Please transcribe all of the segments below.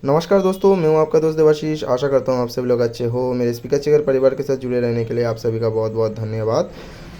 नमस्कार दोस्तों, मैं हूं आपका दोस्त देवाशीष। आशा करता हूं आप सभी लोग अच्छे हो। मेरे स्पीकर चेकर परिवार के साथ जुड़े रहने के लिए आप सभी का बहुत बहुत धन्यवाद।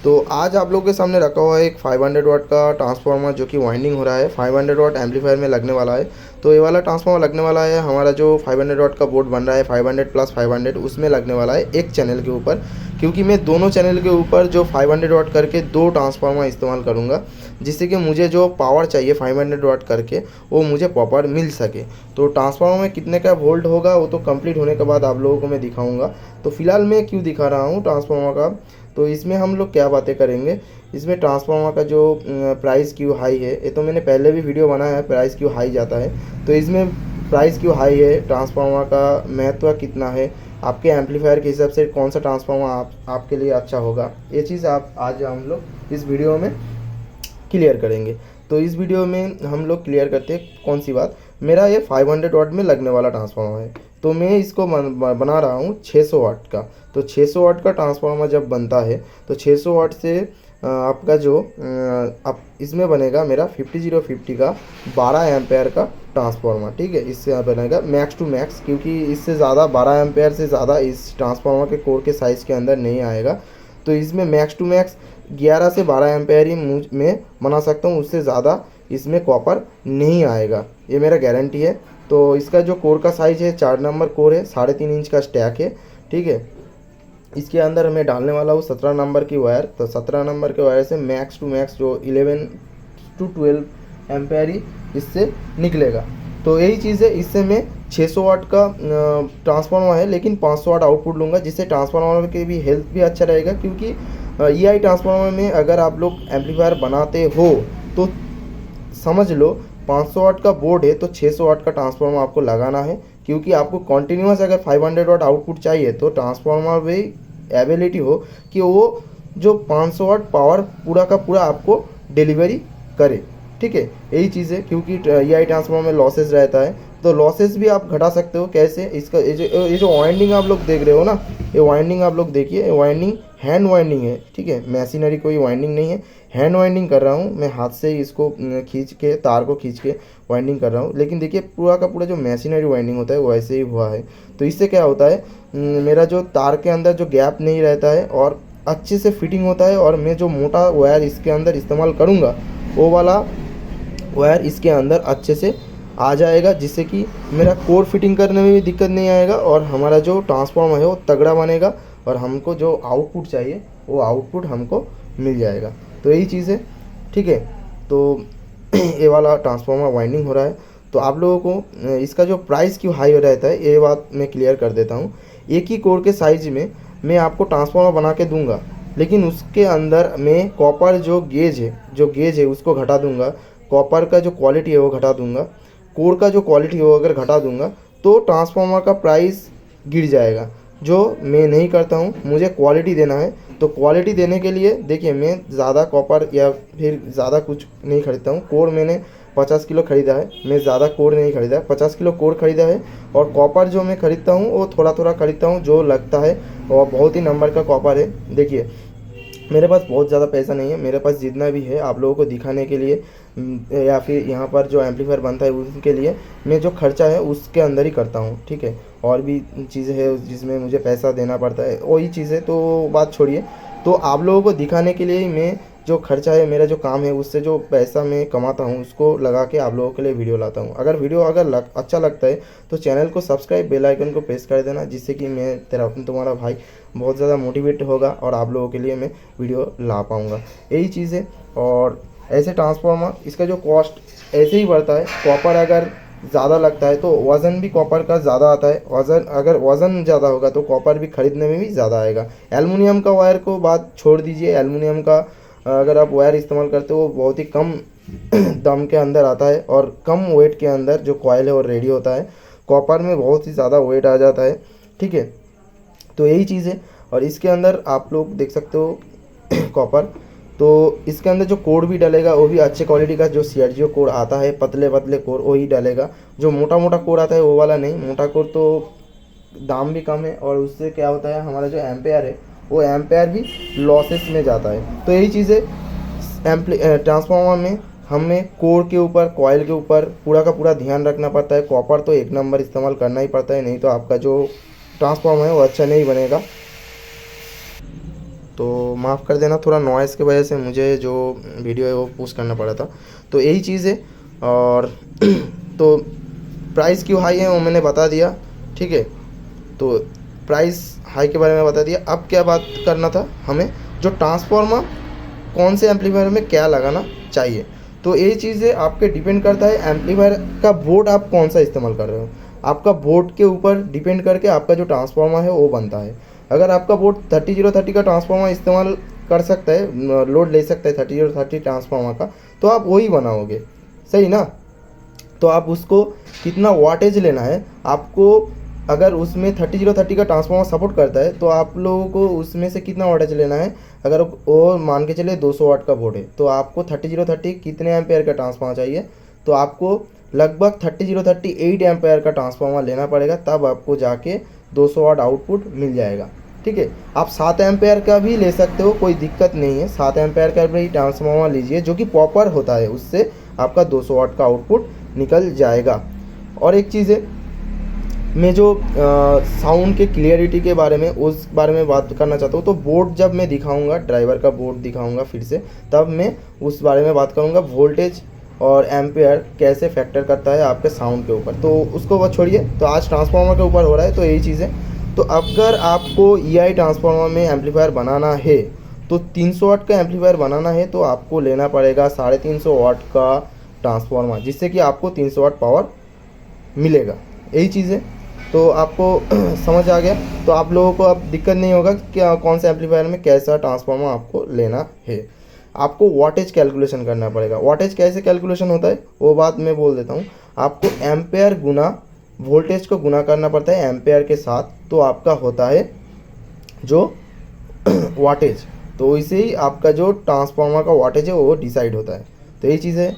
तो आज आप लोगों के सामने रखा हुआ है एक 500 वाट का ट्रांसफार्मर जो कि वाइंडिंग हो रहा है। 500 वाट एम्पलीफायर में लगने वाला है। तो ये वाला ट्रांसफार्मर लगने वाला है हमारा जो 500 वाट का बोर्ड बन रहा है 500 प्लस 500 उसमें लगने वाला है एक चैनल के ऊपर, क्योंकि मैं दोनों चैनल के ऊपर जो 500 वाट करके दो ट्रांसफार्मर इस्तेमाल करूँगा, जिससे कि मुझे जो पावर चाहिए 500 वाट करके वो मुझे प्रॉपर मिल सके। तो ट्रांसफार्मर में कितने का वोल्ट होगा वो तो कंप्लीट होने के बाद आप लोगों को मैं दिखाऊंगा। तो फिलहाल मैं क्यों दिखा रहा हूँ ट्रांसफार्मर का, तो इसमें हम लोग क्या बातें करेंगे। इसमें ट्रांसफार्मर का जो प्राइस क्यों हाई है, ये तो मैंने पहले भी वीडियो बनाया है, प्राइस क्यों हाई जाता है। तो इसमें प्राइस क्यों हाई है, ट्रांसफार्मर का महत्व कितना है, आपके एम्पलीफायर के हिसाब से कौन सा ट्रांसफार्मर आपके लिए अच्छा होगा, ये चीज़ आप आज हम लोग इस वीडियो में क्लियर करेंगे। तो इस वीडियो में हम लोग क्लियर करते हैं कौन सी बात। मेरा ये 500 वाट में लगने वाला ट्रांसफार्मर है, तो मैं इसको बना रहा हूँ 600 वाट का। तो 600 वाट का ट्रांसफार्मर जब बनता है तो 600 वाट से आपका जो आप इसमें बनेगा मेरा 5050 का 12 एम्पेयर का ट्रांसफार्मर। ठीक है, इससे बनेगा मैक्स टू मैक्स, क्योंकि इससे ज़्यादा 12 एम्पेयर से ज़्यादा इस ट्रांसफार्मर के कोर के साइज़ के अंदर नहीं आएगा। तो इसमें मैक्स टू मैक्स 11 से 12 एम्पेयर ही मैं बना सकता हूँ, उससे ज़्यादा इसमें कॉपर नहीं आएगा, ये मेरा गारंटी है। तो इसका जो कोर का साइज़ है 4 नंबर कोर है, 3.5 इंच का स्टैक है। ठीक है, इसके अंदर मैं डालने वाला हूँ 17 नंबर की वायर। तो 17 नंबर के वायर से मैक्स टू मैक्स जो 11 to 12 एम्पेयर ही इससे निकलेगा। तो यही चीज़ है, इससे मैं 600 वाट का ट्रांसफार्मर है लेकिन 500 वाट आउटपुट लूँगा, जिससे ट्रांसफार्मर के भी हेल्थ भी अच्छा रहेगा। क्योंकि EI ट्रांसफार्मर में अगर आप लोग एम्पलीफायर बनाते हो तो समझ लो 500 वाट का बोर्ड है तो 600 वाट का ट्रांसफार्मर आपको लगाना है, क्योंकि आपको कॉन्टीन्यूस अगर 500 वाट आउटपुट चाहिए तो ट्रांसफार्मर भी एबिलिटी हो कि वो जो 500 वाट पावर पूरा का पूरा आपको डिलीवरी करे। ठीक है, यही चीज़ है, क्योंकि EI ट्रांसफार्मर में लॉसेस रहता है, तो लॉसेस भी आप घटा सकते हो कैसे। इसका ये जो वाइंडिंग आप लोग देख रहे हो ना, ये वाइंडिंग आप लोग देखिए, ये वाइंडिंग हैंड वाइंडिंग है। ठीक है, मशीनरी कोई वाइंडिंग नहीं है, हैंड वाइंडिंग कर रहा हूँ मैं, हाथ से ही इसको खींच के, तार को खींच के वाइंडिंग कर रहा हूँ। लेकिन देखिए पूरा का पूरा जो मशीनरी वाइंडिंग होता है वो ऐसे ही हुआ है। तो इससे क्या होता है, मेरा जो तार के अंदर जो गैप नहीं रहता है और अच्छे से फिटिंग होता है। और मैं जो मोटा वायर इसके अंदर इस्तेमाल करूँगा वो वाला वायर इसके अंदर अच्छे से आ जाएगा, जिससे कि मेरा कोर फिटिंग करने में भी दिक्कत नहीं आएगा और हमारा जो ट्रांसफार्मर है वो तगड़ा बनेगा और हमको जो आउटपुट चाहिए वो आउटपुट हमको मिल जाएगा। तो यही चीज़ है। ठीक है, तो ये वाला ट्रांसफार्मर वाइंडिंग हो रहा है। तो आप लोगों को इसका जो प्राइस क्यों हाई हो रहता है ये बात मैं क्लियर कर देता हूँ। एक ही कोर के साइज में मैं आपको ट्रांसफार्मर बना के दूंगा, लेकिन उसके अंदर मैं कॉपर जो गेज है उसको घटा दूंगा, कॉपर का जो क्वालिटी है वो घटा दूंगा, कोर का जो क्वालिटी है वो अगर घटा दूंगा तो ट्रांसफार्मर का प्राइस गिर जाएगा, जो मैं नहीं करता हूँ। मुझे क्वालिटी देना है, तो क्वालिटी देने के लिए देखिए मैं ज़्यादा कॉपर या फिर ज़्यादा कुछ नहीं खरीदता हूँ। कोर मैंने 50 किलो खरीदा है, मैं ज़्यादा कोर नहीं खरीदा है, 50 किलो कोर खरीदा है। और कॉपर जो मैं खरीदता हूँ वो थोड़ा थोड़ा खरीदता हूँ जो लगता है, और बहुत ही नंबर का कॉपर है। देखिए मेरे पास बहुत ज़्यादा पैसा नहीं है, मेरे पास जितना भी है आप लोगों को दिखाने के लिए या फिर यहाँ पर जो एम्पलीफायर बनता है उसके लिए मैं जो खर्चा है उसके अंदर ही करता हूँ। ठीक है, और भी चीज़ें हैं जिसमें मुझे पैसा देना पड़ता है, वही चीज़ें तो बात छोड़िए। तो आप लोगों को दिखाने के लिए ही मैं जो खर्चा है, मेरा जो काम है, उससे जो पैसा मैं कमाता हूँ उसको लगा के आप लोगों के लिए वीडियो लाता हूँ। अगर वीडियो अच्छा लगता है तो चैनल को सब्सक्राइब, बेल आइकन को प्रेस कर देना, जिससे कि मैं तुम्हारा भाई बहुत ज़्यादा मोटिवेट होगा और आप लोगों के लिए मैं वीडियो ला पाऊँगा। यही चीज़ है। और ऐसे ट्रांसफार्मर इसका जो कॉस्ट ऐसे ही बढ़ता है। कॉपर अगर ज़्यादा लगता है तो वज़न भी कॉपर का ज़्यादा आता है, अगर वज़न ज़्यादा होगा तो कॉपर भी खरीदने में भी ज़्यादा आएगा। एल्युमिनियम का वायर को बात छोड़ दीजिए, एल्युमिनियम का अगर आप वायर इस्तेमाल करते हो बहुत ही कम दाम के अंदर आता है और कम वेट के अंदर जो कॉइल है वो रेडी होता है। कॉपर में बहुत ही ज़्यादा वेट आ जाता है। ठीक है, तो यही चीज़ है। और इसके अंदर आप लोग देख सकते हो कॉपर, तो इसके अंदर जो कोड भी डलेगा वो भी अच्छे क्वालिटी का, जो CRGO कोड आता है, पतले पतले कोड वही डलेगा। जो मोटा मोटा कोड आता है वो वाला नहीं। मोटा कोड तो दाम भी कम है और उससे क्या होता है, हमारा जो एम्पेयर है वो एम्पेयर भी लॉसेस में जाता है। तो यही चीज़ है, ट्रांसफार्मर में हमें कोर के ऊपर, कॉइल के ऊपर पूरा का पूरा ध्यान रखना पड़ता है। कॉपर तो एक नंबर इस्तेमाल करना ही पड़ता है, नहीं तो आपका जो ट्रांसफार्मर है वो अच्छा नहीं बनेगा। तो माफ़ कर देना, थोड़ा नॉइज़ की वजह से मुझे जो वीडियो है वो पुश करना पड़ा था। तो यही चीज़ है। और तो प्राइस क्यों हाई है वो मैंने बता दिया, ठीक है। तो प्राइस हाई के बारे में बता दिया। अब क्या बात करना था हमें, जो ट्रांसफार्मर कौन से एम्पलीफायर में क्या लगाना चाहिए। तो ये चीज़ें आपके डिपेंड करता है एम्पलीफायर का बोर्ड आप कौन सा इस्तेमाल कर रहे हो। आपका बोर्ड के ऊपर डिपेंड करके आपका जो ट्रांसफार्मर है वो बनता है। अगर आपका बोर्ड 3030 का ट्रांसफार्मर इस्तेमाल कर सकता है, लोड ले सकता है 3030 ट्रांसफार्मर का, तो आप वही बनाओगे, सही ना। तो आप उसको कितना वाटेज लेना है आपको, अगर उसमें 3030 का ट्रांसफार्मर सपोर्ट करता है तो आप लोगों को उसमें से कितना वाटेज लेना है। अगर वो मान के चले 200 वाट का बोर्ड है तो आपको 3030 कितने एम्पेयर का ट्रांसफार्मर चाहिए, तो आपको लगभग 3038 एम्पेयर का ट्रांसफार्मर लेना पड़ेगा, तब आपको जाके 200 वाट आउटपुट मिल जाएगा, ठीक है। आप 7 एम्पेयर का भी ले सकते हो, कोई दिक्कत नहीं है। 7 एम्पेयर का भी ट्रांसफार्मर लीजिए जो कि प्रॉपर होता है, उससे आपका 200 वाट का आउटपुट निकल जाएगा। और एक चीज़ है, मैं जो साउंड के क्लियरिटी के बारे में, उस बारे में बात करना चाहता हूँ। तो बोर्ड जब मैं दिखाऊंगा, ड्राइवर का बोर्ड दिखाऊंगा फिर से, तब मैं उस बारे में बात करूंगा वोल्टेज और एम्पेयर कैसे फैक्टर करता है आपके साउंड के ऊपर। तो उसको बस छोड़िए, तो आज ट्रांसफार्मर के ऊपर हो रहा है, तो यही चीज़ है। तो अगर आपको EI ट्रांसफार्मर में एम्पलीफायर बनाना है, तो 300 वाट का एम्पलीफायर बनाना है, तो आपको लेना पड़ेगा 350 वाट का ट्रांसफार्मर, जिससे कि आपको 300 वाट पावर मिलेगा। यही चीज़ है। तो आपको समझ आ गया, तो आप लोगों को अब दिक्कत नहीं होगा कि कौन से एम्पलीफायर में कैसा ट्रांसफार्मर आपको लेना है। आपको वाटेज कैलकुलेशन करना पड़ेगा। वाटेज कैसे कैलकुलेशन होता है वो बात मैं बोल देता हूँ। आपको एम्पेयर गुना वोल्टेज को गुना करना पड़ता है एम्पेयर के साथ, तो आपका होता है जो वाटेज। तो इसे ही आपका जो ट्रांसफार्मर का वाटेज है वो डिसाइड होता है। तो यही चीज़ है।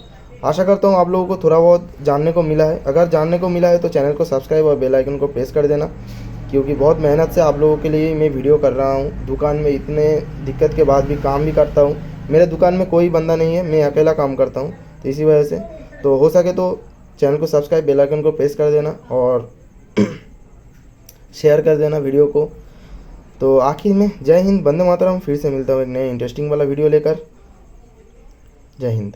आशा करता हूँ आप लोगों को थोड़ा बहुत जानने को मिला है। अगर जानने को मिला है तो चैनल को सब्सक्राइब और बेल आइकन को प्रेस कर देना, क्योंकि बहुत मेहनत से आप लोगों के लिए मैं वीडियो कर रहा हूँ। दुकान में इतने दिक्कत के बाद भी काम भी करता हूँ। मेरे दुकान में कोई बंदा नहीं है, मैं अकेला काम करता हूँ, तो इसी वजह से। तो हो सके तो चैनल को सब्सक्राइब, बेल आइकन को प्रेस कर देना और शेयर कर देना वीडियो को। तो आखिर में जय हिंद, वंदे मातरम। फिर से मिलता हूँ एक नए इंटरेस्टिंग वाला वीडियो लेकर। जय हिंद।